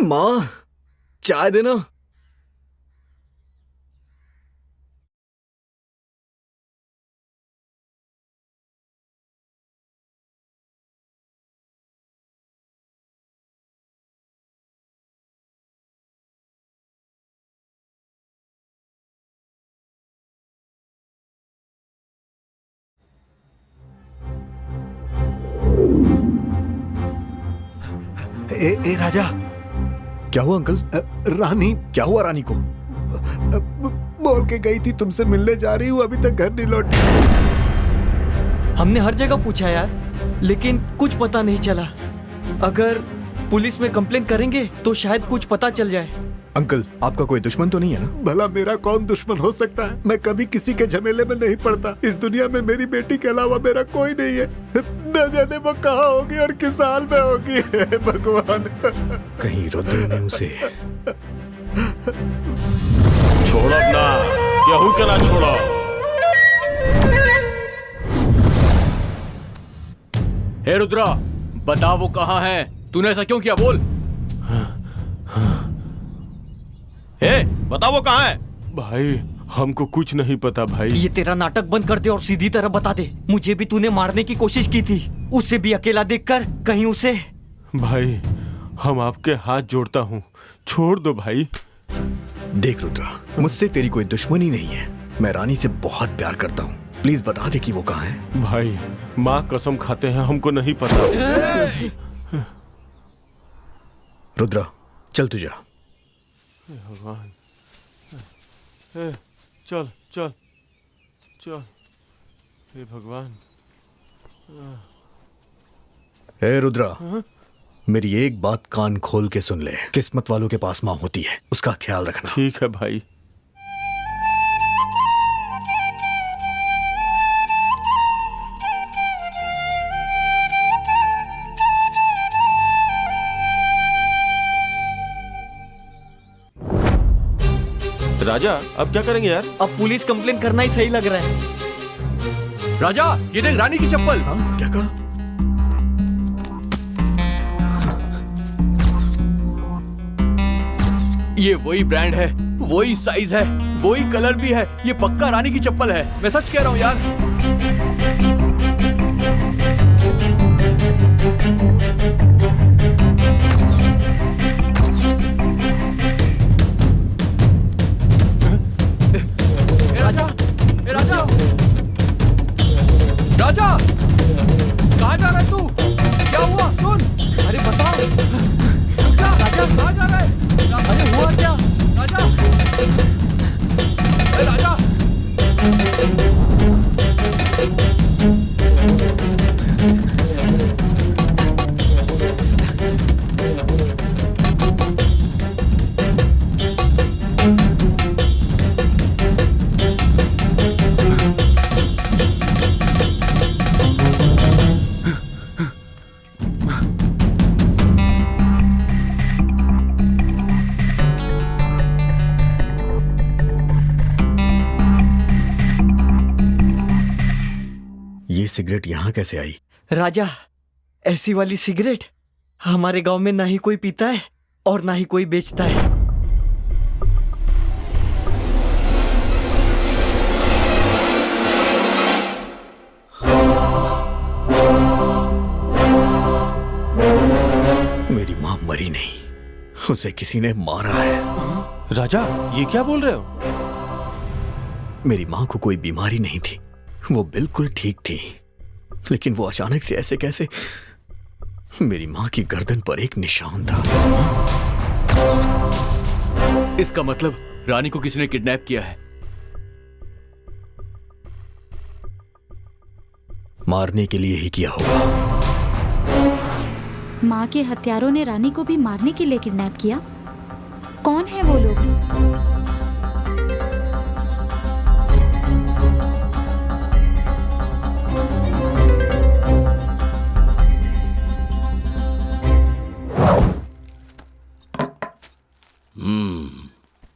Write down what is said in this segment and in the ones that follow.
माँ, चाय देना। ए राजा। क्या हुआ अंकल? रानी क्या हुआ रानी को? बोल के गई थी तुमसे मिलने जा रही हूँ, अभी तक घर नहीं लौटी। हमने हर जगह पूछा यार, लेकिन कुछ पता नहीं चला। अगर पुलिस में कंप्लेंट करेंगे तो शायद कुछ पता चल जाए। अंकल, आपका कोई दुश्मन तो नहीं है ना? भला मेरा कौन दुश्मन हो सकता है? मैं कभी किसी के झमेले में नहीं पड़ता। इस दुनिया में मेरी बेटी के अलावा मेरा कोई नहीं है। न जाने वो कहाँ होगी और किस हाल में होगी। हे भगवान। कहीं रुद्र ने उसे... छोड़ो ना, केहू के ना छोड़ो। हे रुद्रा, बता वो कहाँ है? तूने ऐसा क्यों किया? बोल। हे, बता वो कहाँ है? भाई, हमको कुछ नहीं पता भाई। ये तेरा नाटक बंद कर दे और सीधी तरह बता दे। मुझे भी तूने मारने की कोशिश की थी, उसे भी अकेला देखकर। कहीं उसे... भाई, हम आपके हाथ जोड़ता हूँ, छोड़ दो भाई। देख रुद्रा, मुझसे तेरी कोई दुश्मनी नहीं है। मैं रानी से बहुत प्यार करता हूँ। प्लीज बता दे कि वो कहाँ है। भाई, माँ कसम खाते हैं, हमको नहीं पता। रुद्रा, चल तू जा। भगवान, चल चल चल। हे भगवान। हे रुद्रा, मेरी एक बात कान खोल के सुन ले। किस्मत वालों के पास माँ होती है, उसका ख्याल रखना। ठीक है भाई। राजा, अब क्या करेंगे यार? अब पुलिस कंप्लेंट करना ही सही लग रहा है। राजा, ये देख रानी की चप्पल। हाँ, क्या कहा? ये वही ब्रांड है, वही साइज है, वही कलर भी है। ये पक्का रानी की चप्पल है, मैं सच कह रहा हूँ यार। राजा, कहाँ जा रहा है तू? क्या हुआ? सुन। अरे बता। राजा, कहाँ जा रहा है? अरे हुआ क्या? राजा, अरे राजा। सिगरेट यहाँ कैसे आई? राजा, ऐसी वाली सिगरेट हमारे गांव में ना ही कोई पीता है और ना ही कोई बेचता है। मेरी माँ मरी नहीं, उसे किसी ने मारा है। राजा, ये क्या बोल रहे हो? मेरी माँ को कोई बीमारी नहीं थी, वो बिल्कुल ठीक थी। लेकिन वो अचानक से ऐसे कैसे? मेरी माँ की गर्दन पर एक निशान था। इसका मतलब रानी को किसी ने किडनैप किया है। मारने के लिए ही किया होगा। माँ के हत्यारों ने रानी को भी मारने के लिए किडनैप किया। कौन है वो लोग?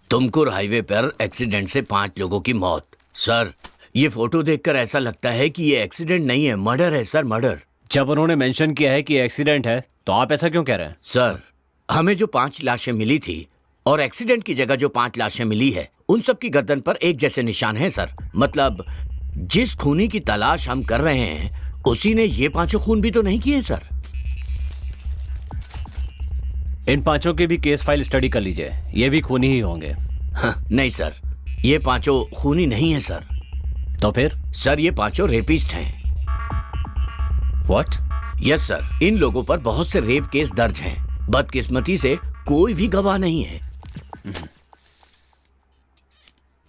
तुमकुर हाईवे पर एक्सीडेंट से 5 लोगों की मौत। सर, ये फोटो देखकर ऐसा लगता है कि ये एक्सीडेंट नहीं है, मर्डर है सर, मर्डर। जब उन्होंने मेंशन किया है कि एक्सीडेंट है, तो आप ऐसा क्यों कह रहे हैं? सर, हमें जो 5 लाशें मिली थी और एक्सीडेंट की जगह जो 5 लाशें मिली है, उन सब की गर्दन पर एक जैसे निशान हैं सर। मतलब जिस खूनी की तलाश हम कर रहे हैं उसी ने ये 5 खून भी तो नहीं किए सर। इन 5 की भी केस फाइल स्टडी कर लीजिए, ये भी खूनी ही होंगे। नहीं सर, ये 5 खूनी नहीं है सर। तो फिर? सर ये 5 रेपिस्ट हैं। व्हाट? यस सर, इन लोगों पर बहुत से रेप केस दर्ज हैं। बदकिस्मती से कोई भी गवाह नहीं है।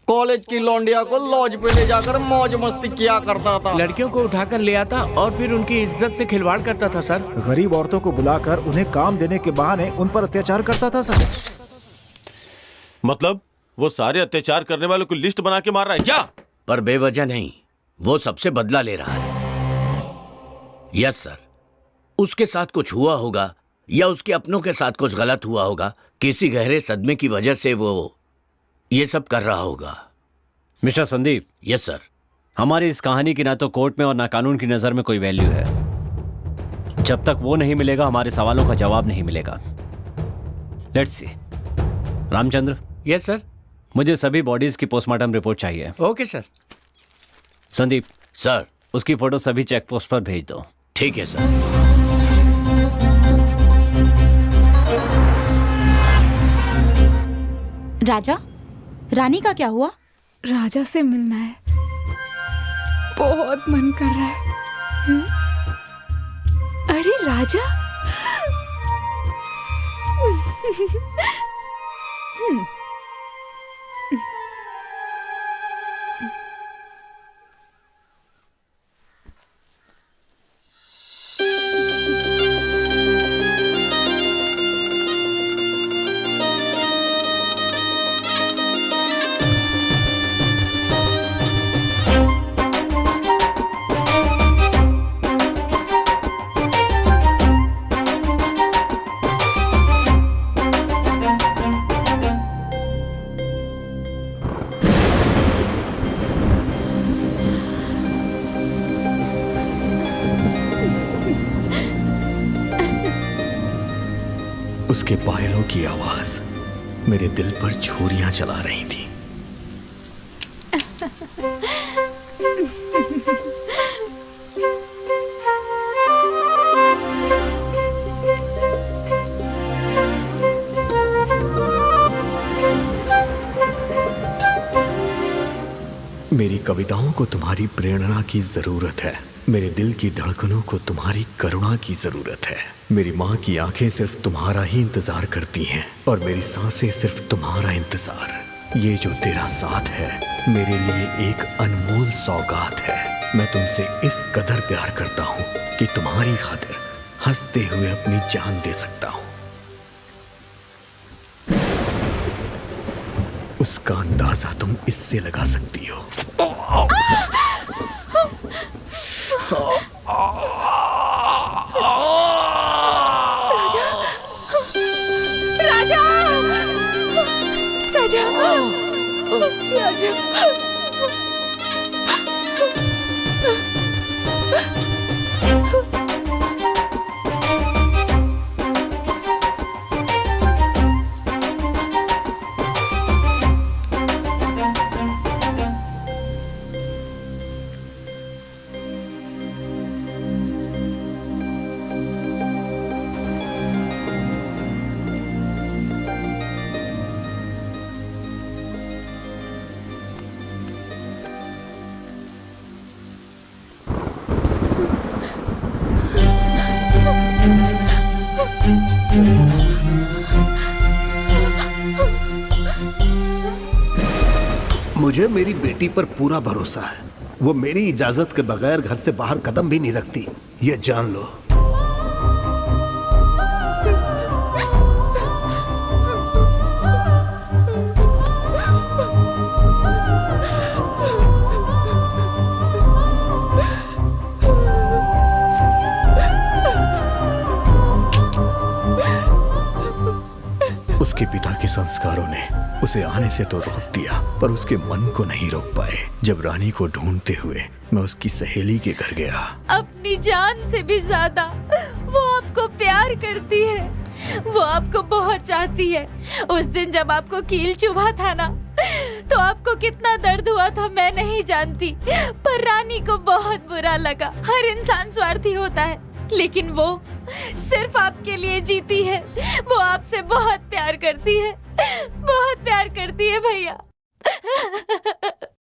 कॉलेज की लौंडिया को लॉज पे ले जाकर मौज मस्ती किया करता था। लड़कियों को उठाकर ले आता और फिर उनकी इज्जत से खिलवाड़ करता था सर। गरीब औरतों को बुलाकर उन्हें काम देने के बहाने उन पर अत्याचार करता था सर। मतलब वो सारे अत्याचार करने वालों की लिस्ट बना के मार रहा है क्या? पर बेवजह नहीं, वो सबसे बदला ले रहा है। यस सर, उसके साथ कुछ हुआ होगा या उसके अपनों के साथ कुछ गलत हुआ होगा। किसी गहरे सदमे की वजह से वो ये सब कर रहा होगा। मिस्टर संदीप। Yes sir. हमारी इस कहानी की ना तो कोर्ट में और ना कानून की नजर में कोई वैल्यू है। जब तक वो नहीं मिलेगा हमारे सवालों का जवाब नहीं मिलेगा। Let's see. Ramchandra. Yes sir. मुझे सभी बॉडीज की पोस्टमार्टम रिपोर्ट चाहिए। Okay sir. संदीप। सर। उसकी फोटो सभी चेक पोस्ट पर भेज दो। ठीक है सर। राजा, रानी का क्या हुआ? राजा से मिलना है, बहुत मन कर रहा है। अरे राजा। उसके पायलों की आवाज मेरे दिल पर छुरियां चला रही थी। मेरी कविताओं को तुम्हारी प्रेरणा की जरूरत है। मेरे दिल की धड़कनों को तुम्हारी करुणा की जरूरत है। मेरी माँ की आंखें सिर्फ तुम्हारा ही इंतजार करती हैं और मेरी सांसें सिर्फ तुम्हारा इंतजार। ये जो तेरा साथ है मेरे लिए एक अनमोल सौगात है। मैं तुमसे इस कदर प्यार करता हूँ कि तुम्हारी खातिर हंसते हुए अपनी जान दे सकता हूँ। उसका अंदाजा तुम इससे लगा सकती हो। राजा, राजा, राजा, मुझे मेरी बेटी पर पूरा भरोसा है। वो मेरी इजाजत के बगैर घर से बाहर कदम भी नहीं रखती, ये जान लो। उसके पिता के संस्कारों ने उसे आने से तो रोक दिया, पर उसके मन को नहीं रोक पाए। जब रानी को ढूंढते हुए मैं उसकी सहेली के घर गया। अपनी जान से भी ज्यादा वो आपको प्यार करती है। वो आपको बहुत चाहती है। उस दिन जब आपको कील चुभा था ना, तो आपको कितना दर्द हुआ था मैं नहीं जानती, पर रानी को बहुत बुरा लगा। हर इंसान स्वार्थी होता है, लेकिन वो सिर्फ आपके लिए जीती है। वो आपसे बहुत प्यार करती है, बहुत प्यार करती है भैया।